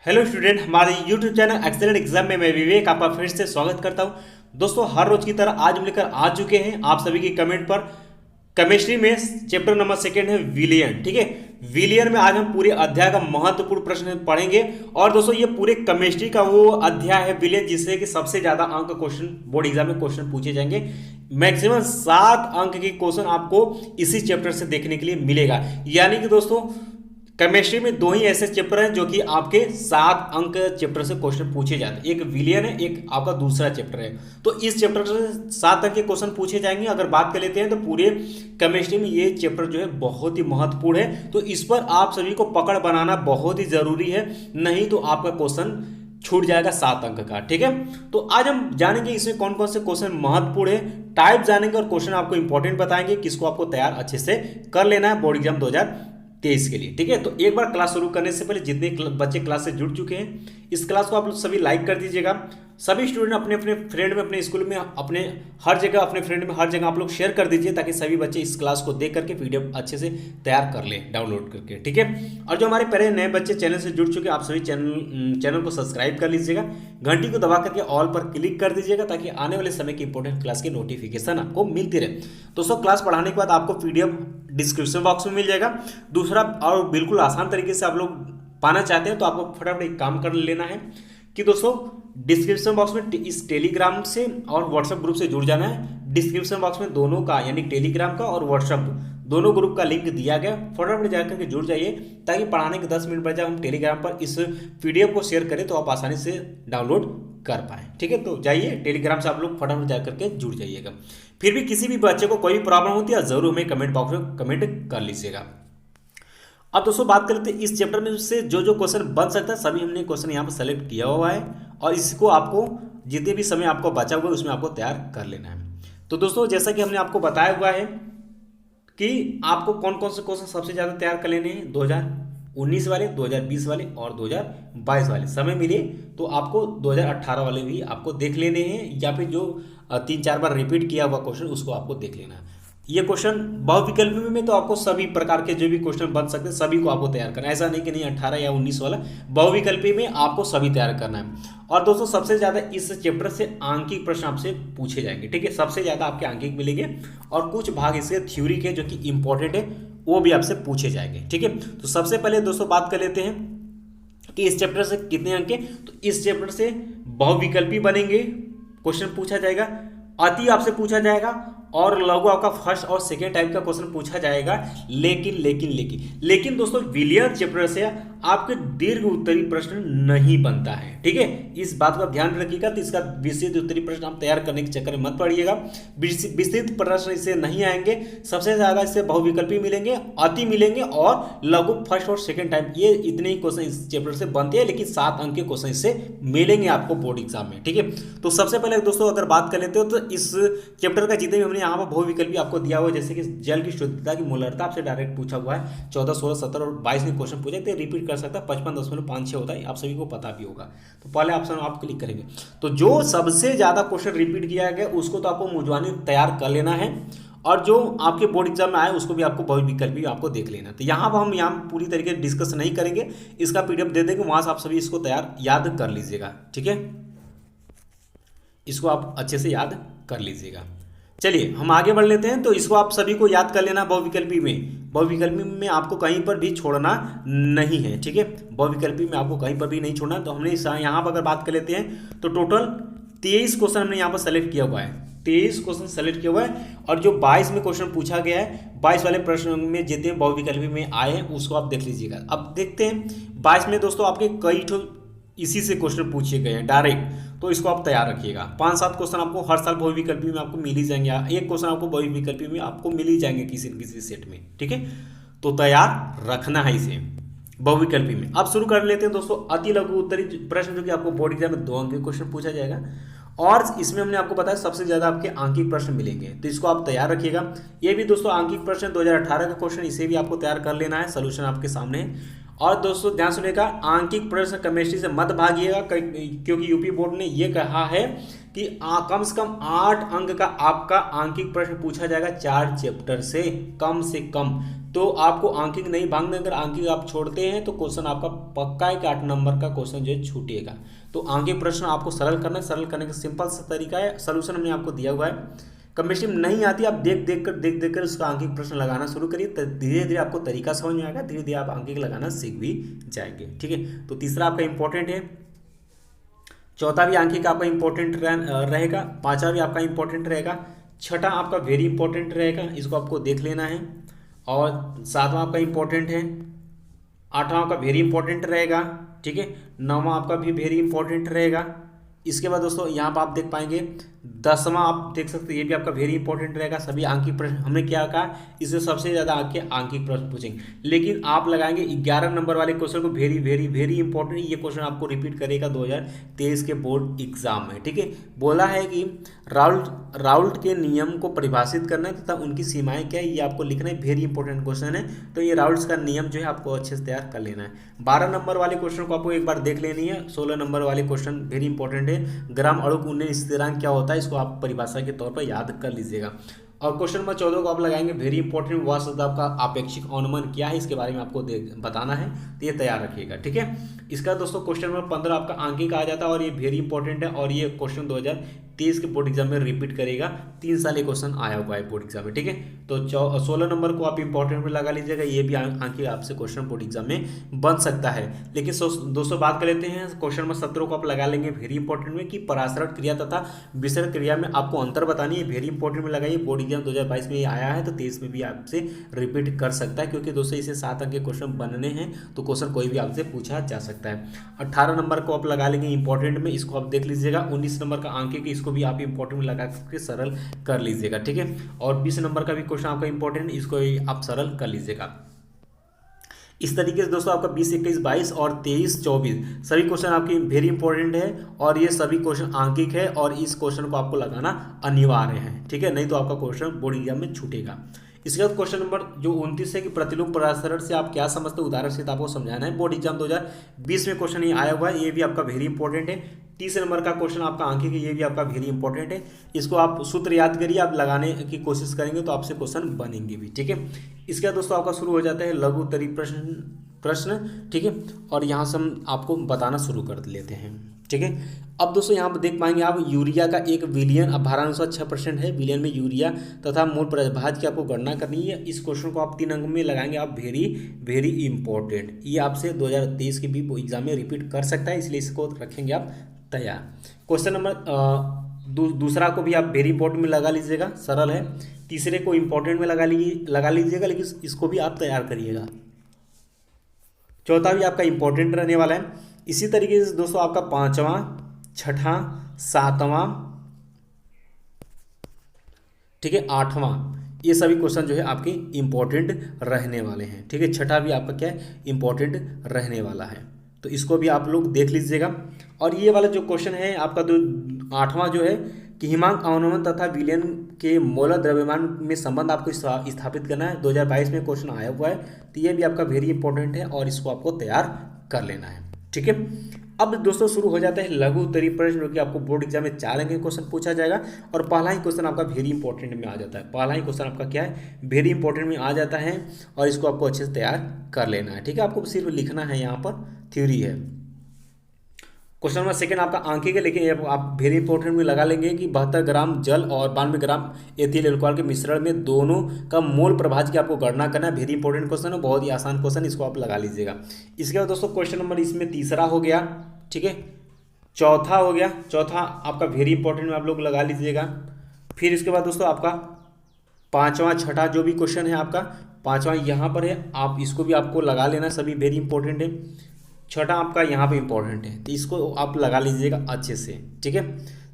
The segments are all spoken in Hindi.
हेलो स्टूडेंट, हमारे यूट्यूब चैनल एक्सेलेंट एग्जाम में मैं विवेक आपका फिर से स्वागत करता हूं। दोस्तों, हर रोज की तरह आज हम लेकर आ चुके हैं आप सभी की कमेंट पर। केमिस्ट्री में चैप्टर नंबर सेकंड है विलियन। ठीक है, विलियन में आज हम पूरे अध्याय का महत्वपूर्ण प्रश्न पढ़ेंगे। और दोस्तों, ये पूरे केमिस्ट्री का वो अध्याय है विलियन जिससे कि सबसे ज्यादा अंक क्वेश्चन बोर्ड एग्जाम में क्वेश्चन पूछे जाएंगे। मैक्सिमम 7 अंक के क्वेश्चन आपको इसी चैप्टर से देखने के लिए मिलेगा। यानी कि दोस्तों, केमिस्ट्री में दो ही ऐसे चैप्टर हैं जो कि आपके 7 अंक चैप्टर से क्वेश्चन पूछे जाते हैं। एक विलियन है, एक आपका दूसरा चैप्टर है। तो इस चैप्टर से 7 अंक के क्वेश्चन पूछे जाएंगे। अगर बात कर लेते हैं तो पूरे केमिस्ट्री में ये चैप्टर जो है बहुत ही महत्वपूर्ण है। तो इस पर आप सभी को पकड़ बनाना बहुत ही जरूरी है, नहीं तो आपका क्वेश्चन छूट जाएगा 7 अंक का। ठीक है, तो आज हम जानेंगे इसमें कौन कौन से क्वेश्चन महत्वपूर्ण है, टाइप जानेंगे और क्वेश्चन आपको इंपॉर्टेंट बताएंगे, किसको आपको तैयार अच्छे से कर लेना है बोर्ड एग्जाम 2023 के लिए। ठीक है, तो एक बार क्लास शुरू करने से पहले जितने बच्चे क्लास से जुड़ चुके हैं, इस क्लास को आप लोग सभी लाइक कर दीजिएगा। सभी स्टूडेंट अपने अपने फ्रेंड में, अपने स्कूल में, अपने हर जगह, अपने फ्रेंड में हर जगह आप लोग शेयर कर दीजिए, ताकि सभी बच्चे इस क्लास को देख करके पीडीएफ अच्छे से तैयार कर लें डाउनलोड करके। ठीक है, और जो हमारे पहले नए बच्चे चैनल से जुड़ चुके हैं, आप सभी चैनल को सब्सक्राइब कर लीजिएगा, घंटी को दबा करके ऑल पर क्लिक कर दीजिएगा, ताकि आने वाले समय की इंपॉर्टेंट क्लास की नोटिफिकेशन आपको मिलती रहे। दोस्तों, क्लास पढ़ाने के बाद आपको पीडीएफ डिस्क्रिप्शन बॉक्स में मिल जाएगा। दूसरा, और बिल्कुल आसान तरीके से आप लोग पाना चाहते हैं तो आपको फटाफट एक काम कर लेना है कि दोस्तों, डिस्क्रिप्शन बॉक्स में इस टेलीग्राम से और व्हाट्सएप ग्रुप से जुड़ जाना है। डिस्क्रिप्शन बॉक्स में दोनों का, यानी टेलीग्राम का और व्हाट्सएप दोनों ग्रुप का लिंक दिया गया। फटाफट जाकर के जुड़ जाइए, ताकि पढ़ाने के 10 मिनट बाद जब हम टेलीग्राम पर इस पीडीएफ को शेयर करें तो आप आसानी से डाउनलोड कर पाए। ठीक है, तो जाइए टेलीग्राम से आप लोग फटाफट जाकर के जुड़ जाइएगा। फिर भी किसी भी बच्चे को कोई भी प्रॉब्लम होती है जरूर हमें कमेंट बॉक्स में कमेंट कर लीजिएगा। अब दोस्तों, बात कर लेते हैं इस चैप्टर में से जो जो क्वेश्चन बन सकता है, सभी हमने क्वेश्चन यहाँ पर सेलेक्ट किया हुआ है, और इसको आपको जितने भी समय आपको बचा हुआ है उसमें आपको तैयार कर लेना है। तो दोस्तों, जैसा कि हमने आपको बताया हुआ है कि आपको कौन कौन से क्वेश्चन सबसे ज़्यादा तैयार कर लेने हैं, 2019 वाले, 2020 वाले और 2022 वाले। समय मिले तो आपको 2018 वाले भी आपको देख लेने हैं, या फिर जो 3-4 बार रिपीट किया हुआ क्वेश्चन उसको आपको देख लेना है। ये क्वेश्चन बहुविकल्पी में तो आपको सभी प्रकार के जो भी क्वेश्चन बन सकते हैं सभी को आपको तैयार करना है। ऐसा नहीं कि नहीं 18 या 19 वाला, बहुविकल्पी में आपको सभी तैयार करना है। और दोस्तों, सबसे ज़्यादा इस चैप्टर से आंकिक प्रश्न आपसे पूछे जाएंगे। ठीक है, सबसे ज़्यादा आपके आंकिक मिलेंगे, और कुछ भाग इसके थ्योरी के जो कि इंपॉर्टेंट है वो भी आपसे पूछे जाएंगे। ठीक है, तो सबसे पहले दोस्तों बात कर लेते हैं कि इस चैप्टर से कितने अंक हैं। तो इस चैप्टर से बहुविकल्पी बनेंगे, क्वेश्चन पूछा जाएगा, अति आपसे पूछा जाएगा, और लघु आपका फर्स्ट और सेकेंड टाइप का क्वेश्चन पूछा जाएगा। लेकिन दोस्तों, विलियन चैप्टर से आपके दीर्घ उत्तरी प्रश्न नहीं बनता है। ठीक है, इस बात का ध्यान रखिएगा। तो इसका विस्तृत उत्तरी प्रश्न आप तैयार करने के चक्कर में मत पड़िएगा। विस्तृत प्रश्न इससे नहीं आएंगे। सबसे ज्यादा इससे बहुविकल्पी मिलेंगे, अति मिलेंगे, और लघु फर्स्ट और सेकेंड टाइप, ये इतने ही क्वेश्चन इस चैप्टर से बनते हैं। लेकिन 7 अंक के क्वेश्चन इससे मिलेंगे आपको बोर्ड एग्जाम में। ठीक है, तो सबसे पहले दोस्तों अगर बात कर लेते हो तो इस चैप्टर का जितने भी हमने यहाँ पर बहुविकल्पी आपको दिया हुआ है, जैसे कि जल की शुद्धता की मोलरता आपसे डायरेक्ट पूछा हुआ है। 14, 16, 17 और 22 में क्वेश्चन पूछे थे, रिपीट कर सकता है। 55.56 होता है, आप सभी को पता भी होगा। तो पहले ऑप्शन आप क्लिक करेंगे तो जो सबसे ज्यादा क्वेश्चन रिपीट किया गया उसको तो आपको मुजवानी तैयार कर लेना है, और जो आपके बोर्ड एग्जाम में आए उसको भी आपको बहुविकल्पी आपको देख लेना है। तो यहाँ पर हम यहाँ पूरी तरीके से डिस्कस नहीं करेंगे, इसका पीडीएफ दे देंगे, वहां से आप सभी इसको तैयार याद कर लीजिएगा। ठीक है, इसको आप अच्छे से याद कर लीजिएगा। चलिए हम आगे बढ़ लेते हैं। तो इसको आप सभी को याद कर लेना। बहुविकल्पी में आपको कहीं पर भी छोड़ना नहीं है। ठीक है, बहुविकल्पी में आपको कहीं पर भी नहीं छोड़ना। तो हमने यहाँ पर अगर बात कर लेते हैं तो टोटल 23 क्वेश्चन हमने यहाँ पर सेलेक्ट किया हुआ है। 23 क्वेश्चन सेलेक्ट किया हुआ है, और जो 22 में क्वेश्चन पूछा गया है, 22 वाले प्रश्न में जितने बहुविकल्पी में आए हैं उसको आप देख लीजिएगा। अब देखते हैं 22 में दोस्तों आपके कई ठो इसी से क्वेश्चन पूछे गए हैं डायरेक्ट, तो इसको आप तैयार रखिएगा। 5-7 क्वेश्चन आपको हर साल बहुविकल्पी में आपको मिल ही जाएंगे, एक क्वेश्चन आपको बहुविकल्पी में आपको मिल ही जाएंगे किसी न किसी सेट में। ठीक है, तो तैयार रखना है इसे बहुविकल्पी में। अब शुरू कर लेते हैं दोस्तों अति लघु उत्तरी प्रश्न, जो कि आपको बोर्ड एग्जाम में 2 अंक के क्वेश्चन पूछा जाएगा, और इसमें हमने आपको बताया सबसे ज्यादा आपके आंकिक प्रश्न मिलेंगे। तो इसको आप तैयार रखिएगा। ये भी दोस्तों आंकिक प्रश्न 2018 का क्वेश्चन, इसे भी आपको तैयार कर लेना है। सोल्यूशन आपके सामने है। और दोस्तों ध्यान सुनिएगा, आंकिक प्रश्न केमिस्ट्री से मत भागिएगा, क्योंकि यूपी बोर्ड ने यह कहा है कि कम से कम 8 अंक का आपका आंकिक प्रश्न पूछा जाएगा 4 चैप्टर से कम। तो आपको आंकिक नहीं भागना। अगर आंकिक आप छोड़ते हैं तो क्वेश्चन आपका पक्का है कि 8 नंबर का क्वेश्चन जो है छूटेगा। तो आंकिक प्रश्न आपको सरल करना है। सरल करने का सिंपल सा तरीका है, सोल्यूशन हमने आपको दिया हुआ है। केमिस्ट्री में नहीं आती, आप देख देख कर उसका आंकिक प्रश्न लगाना शुरू करिए। धीरे धीरे आपको तरीका समझ में आएगा, धीरे धीरे आप आंकिक लगाना सीख भी जाएंगे। ठीक है, तो तीसरा आपका इंपॉर्टेंट है, चौथा भी आंकिक आपका इंपॉर्टेंट रहेगा, पांचवा भी आपका इंपॉर्टेंट रहेगा, छठा आपका वेरी इंपॉर्टेंट रहेगा, इसको आपको देख लेना है। और सातवां आपका इंपॉर्टेंट है, आठवां आपका वेरी इंपॉर्टेंट रहेगा। ठीक है, नौवां आपका भी वेरी इंपॉर्टेंट रहेगा। इसके बाद दोस्तों यहाँ पर आप देख पाएंगे 10वां आप देख सकते हैं, ये भी आपका वेरी इंपॉर्टेंट रहेगा। सभी आंकिक प्रश्न हमने क्या कहा, इससे सबसे ज़्यादा आके आंकिक प्रश्न पूछेंगे, लेकिन आप लगाएंगे 11 नंबर वाले क्वेश्चन को वेरी वेरी वेरी इंपॉर्टेंट। ये क्वेश्चन आपको रिपीट करेगा 2023 के बोर्ड एग्जाम में। ठीक है, बोला है कि राउल्ट के नियम को परिभाषित करना है तथा उनकी सीमाएं क्या है, ये आपको लिखना है। वेरी इंपॉर्टेंट क्वेश्चन है, तो ये राउल्ट का नियम जो है आपको अच्छे से तैयार कर लेना है। 12 नंबर वाले क्वेश्चन को आपको एक बार देख लेनी है। 16 नंबर वाले क्वेश्चन वेरी इंपॉर्टेंट है। ग्राम अणुक उन्नयन स्थिरांक क्या होता है, इसको आप परिभाषा के तौर पर याद कर लीजिएगा। और क्वेश्चन नंबर 14 को आप लगाएंगे वेरी इंपॉर्टेंट, वह शब्द आपका आपेक्षिक अवनमन क्या है, इसके बारे में आपको बताना है, तो ये तैयार रखिएगा। ठीक है, इसका दोस्तों क्वेश्चन नंबर 15 आपका आंकिक आ जाता है और ये वेरी इंपॉर्टेंट है। और ये क्वेश्चन 2023 के बोर्ड एग्जाम में रिपीट करेगा, 3 साल ये क्वेश्चन आया हुआ है बोर्ड एग्जाम में। ठीक है, तो 16 नंबर को आप इंपॉर्टेंट में लगा लीजिएगा, ये भी आंकिक आपसे क्वेश्चन बोर्ड एग्जाम में बन सकता है। लेकिन दोस्तों बात कर लेते हैं क्वेश्चन नंबर 17 को आप लगा लेंगे वेरी इंपॉर्टेंट में कि परासरण क्रिया तथा विसरण क्रिया में आपको अंतर बतानी है। वेरी इंपॉर्टेंट में लगाइए, बोर्ड एग्जाम 2022 में आया है तो 23 में भी आपसे रिपीट कर सकता है, क्योंकि दोस्तों इसे 7 अंक के क्वेश्चन बनने हैं, तो क्वेश्चन कोई भी आपसे पूछा जा सकता है। 18 नंबर को आप लगा लेंगे इंपॉर्टेंट में, इसको आप देख लीजिएगा। 19 नंबर का आंकिक, इसको भी आप इंपॉर्टेंट में लगा के सरल कर लीजिएगा। ठीक है, और 20 नंबर का भी क्वेश्चन आपका इंपॉर्टेंट, इसको आप सरल कर लीजिएगा। इस तरीके से दोस्तों आपका 20, 21, 22 और 23, 24 सभी क्वेश्चन आपके वेरी इंपॉर्टेंट है और ये सभी क्वेश्चन आंकिक है और इस क्वेश्चन को आपको लगाना अनिवार्य है। ठीक है, नहीं तो आपका क्वेश्चन बोर्ड एग्जाम में छूटेगा। इसके बाद क्वेश्चन नंबर जो 29 है कि प्रतिलोम परासरण से आप क्या समझते हो, उदाहरण से आपको समझाना है। बोर्ड एग्जाम 2020 में क्वेश्चन ये आया हुआ है, ये भी आपका वेरी इंपॉर्टेंट है। 30 नंबर का क्वेश्चन आपका आंकिक है, ये भी आपका वेरी इंपॉर्टेंट है। इसको आप सूत्र याद करिए, आप लगाने की कोशिश करेंगे तो आपसे क्वेश्चन बनेंगे भी। ठीक है, इसके बाद दोस्तों आपका शुरू हो जाता है लघु उत्तरीय प्रश्न। ठीक है, और यहाँ से हम आपको बताना शुरू कर लेते हैं। ठीक है, अब दोस्तों यहाँ पर देख पाएंगे आप यूरिया का एक विलियन, अब भारानुसार 6% है, विलियन में यूरिया तथा मूल प्रभाज की आपको गणना करनी है। इस क्वेश्चन को आप 3 अंक में लगाएंगे आप, वेरी वेरी इंपॉर्टेंट। ये आपसे 2023 के भी एग्जाम में रिपीट कर सकता है, इसलिए इसको रखेंगे आप तैयार। क्वेश्चन नंबर दूसरा को भी आप वेरी इंपॉर्टेंट में लगा लीजिएगा, सरल है। तीसरे को इंपॉर्टेंट में लगा लीजिएगा, लेकिन इसको भी आप तैयार करिएगा। चौथा भी आपका इंपॉर्टेंट रहने वाला है। इसी तरीके से दोस्तों आपका 5वां, 6ठा, 7वां, ठीक है, 8वां, ये सभी क्वेश्चन जो है आपके इंपॉर्टेंट रहने वाले हैं। ठीक है, छठा भी आपका क्या है, इंपॉर्टेंट रहने वाला है, तो इसको भी आप लोग देख लीजिएगा। और ये वाला जो क्वेश्चन है आपका 8वां जो है कि हिमांक अवनमन तथा विलयन के मोलर द्रव्यमान में संबंध आपको स्थापित करना है। 2022 में क्वेश्चन आया हुआ है, तो ये भी आपका वेरी इंपॉर्टेंट है और इसको आपको तैयार कर लेना है। ठीक है, अब दोस्तों शुरू हो जाता है लघु उत्तरीय प्रश्न, जो कि आपको बोर्ड एग्जाम में 4 अंक के क्वेश्चन पूछा जाएगा और पहला ही क्वेश्चन आपका वेरी इंपॉर्टेंट में आ जाता है। पहला ही क्वेश्चन आपका क्या है, वेरी इंपॉर्टेंट में आ जाता है और इसको आपको अच्छे से तैयार कर लेना है। ठीक है, आपको सिर्फ लिखना है, यहाँ पर थ्योरी है। क्वेश्चन नंबर 2 आपका आंकिक है, लेकिन आप वेरी इंपॉर्टेंट में लगा लेंगे कि 72 ग्राम जल और 92 ग्राम एथिल एल्कोहल के मिश्रण में दोनों का मोल प्रभाज की आपको गणना करना है। वेरी इंपॉर्टेंट क्वेश्चन है, बहुत ही आसान क्वेश्चन, इसको आप लगा लीजिएगा। इसके बाद दोस्तों क्वेश्चन नंबर इसमें तीसरा हो गया, ठीक है, चौथा हो गया, चौथा आपका वेरी इंपॉर्टेंट में आप लोग लगा लीजिएगा। फिर इसके बाद दोस्तों आपका 5वां, 6ठा जो भी क्वेश्चन है आपका 5वां यहाँ पर है, आप इसको भी आपको लगा लेना, सभी वेरी इंपॉर्टेंट है। 6ठा आपका यहाँ पे इंपॉर्टेंट है, तो इसको आप लगा लीजिएगा अच्छे से। ठीक है,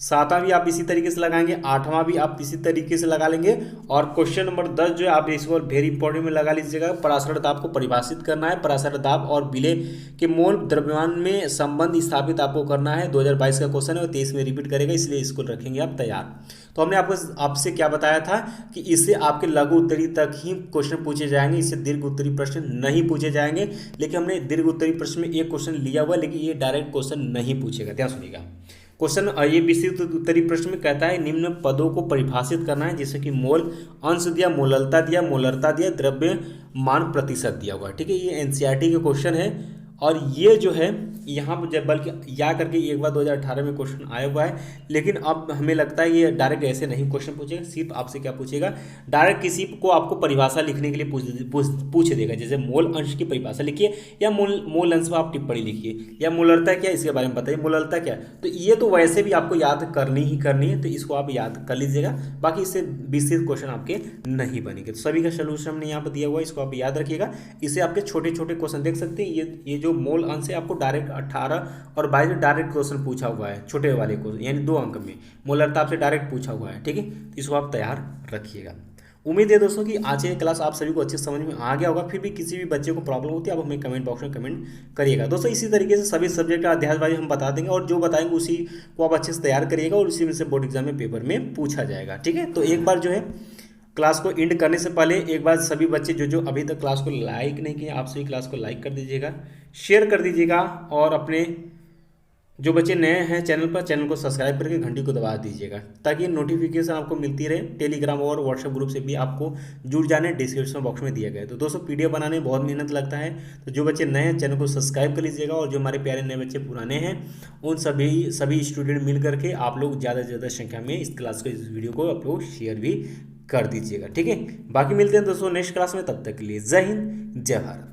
7वां भी आप इसी तरीके से लगाएंगे, 8वां भी आप इसी तरीके से लगा लेंगे। और क्वेश्चन नंबर 10 जो है आप इसको वेरी इंपॉर्टेंट में लगा लीजिएगा। पराशर दाब को परिभाषित करना है, पराशर दाब और विलय के मोल द्रव्यमान में संबंध स्थापित आपको करना है। 2022 का क्वेश्चन है और 23 में रिपीट करेगा, इसलिए इसको रखेंगे आप तैयार। तो हमने आपसे क्या बताया था कि इससे आपके लघु उत्तरी तक ही क्वेश्चन पूछे जाएंगे, इससे दीर्घ उत्तरी प्रश्न नहीं पूछे जाएंगे। लेकिन हमने दीर्घ उत्तरी प्रश्न में एक क्वेश्चन लिया हुआ है, लेकिन ये डायरेक्ट क्वेश्चन नहीं पूछेगा, ध्यान सुनिएगा। क्वेश्चन ये विस्तृत उत्तरी प्रश्न में कहता है निम्न पदों को परिभाषित करना है, जैसे कि मोल, अंश दिया, मोलरता दिया, द्रव्यमान प्रतिशत दिया हुआ है। ठीक है, ये एनसीईआरटी के क्वेश्चन है और ये जो है यहाँ पर जब बल्कि या करके एक बार 2018 में क्वेश्चन आया हुआ है, लेकिन अब हमें लगता है ये डायरेक्ट ऐसे नहीं क्वेश्चन पूछेगा। सिर्फ आपसे क्या पूछेगा, डायरेक्ट किसी को आपको परिभाषा लिखने के लिए पूछ देगा, जैसे मोल अंश की परिभाषा लिखिए या मोल अंश पर आप टिप्पणी लिखिए, या मोलरता क्या इसके बारे में बताइए, मोलरता क्या। तो ये तो वैसे भी आपको याद करनी ही करनी है, तो इसको आप याद कर लीजिएगा। बाकी इससे विस्तृत क्वेश्चन आपके नहीं बनेंगे। तो सभी का सोल्यूशन हमने यहाँ पर दिया हुआ है, इसको आप याद रखिएगा। इससे आपके छोटे छोटे क्वेश्चन देख सकते हैं। ये जो मोल अंश है आपको डायरेक्ट 18 और 22 में डायरेक्ट क्वेश्चन पूछा हुआ है, छोटे वाले क्वेश्चन यानी 2 अंक में। मोलरता आपसे डायरेक्ट पूछा हुआ है। ठीक है, तो इसको आप तैयार रखिएगा। उम्मीद है दोस्तों कि आज ये क्लास आप सभी को अच्छे समझ में आ गया होगा। फिर भी किसी भी बच्चे को प्रॉब्लम होती है आप हमें कमेंट बॉक्स में कमेंट करिएगा। दोस्तों इसी तरीके से सभी सब्जेक्ट का अध्याय वाइज हम बता देंगे और जो बताएंगे उसी को आप अच्छे से तैयार करिएगा और उसी में से बोर्ड एग्जाम में पेपर में पूछा जाएगा। ठीक है, तो एक बार जो है क्लास को एंड करने से पहले एक बार सभी बच्चे जो अभी तक क्लास को लाइक नहीं किए, आप सभी क्लास को लाइक कर दीजिएगा, शेयर कर दीजिएगा और अपने जो बच्चे नए हैं चैनल को सब्सक्राइब करके घंटी को दबा दीजिएगा, ताकि नोटिफिकेशन आपको मिलती रहे। टेलीग्राम और व्हाट्सएप ग्रुप से भी आपको जुड़ जाने डिस्क्रिप्शन बॉक्स में दिया गया है। तो दोस्तों पीडीएफ बनाने में बहुत मेहनत लगता है, तो जो बच्चे नए हैं चैनल को सब्सक्राइब कर लीजिएगा और जो हमारे प्यारे नए बच्चे पुराने हैं उन सभी स्टूडेंट मिल करके आप लोग ज़्यादा से ज़्यादा संख्या में इस क्लास को, इस वीडियो को आप लोग शेयर भी कर दीजिएगा। ठीक है, बाकी मिलते हैं दोस्तों नेक्स्ट क्लास में, तब तक के लिए जय हिंद जय भारत।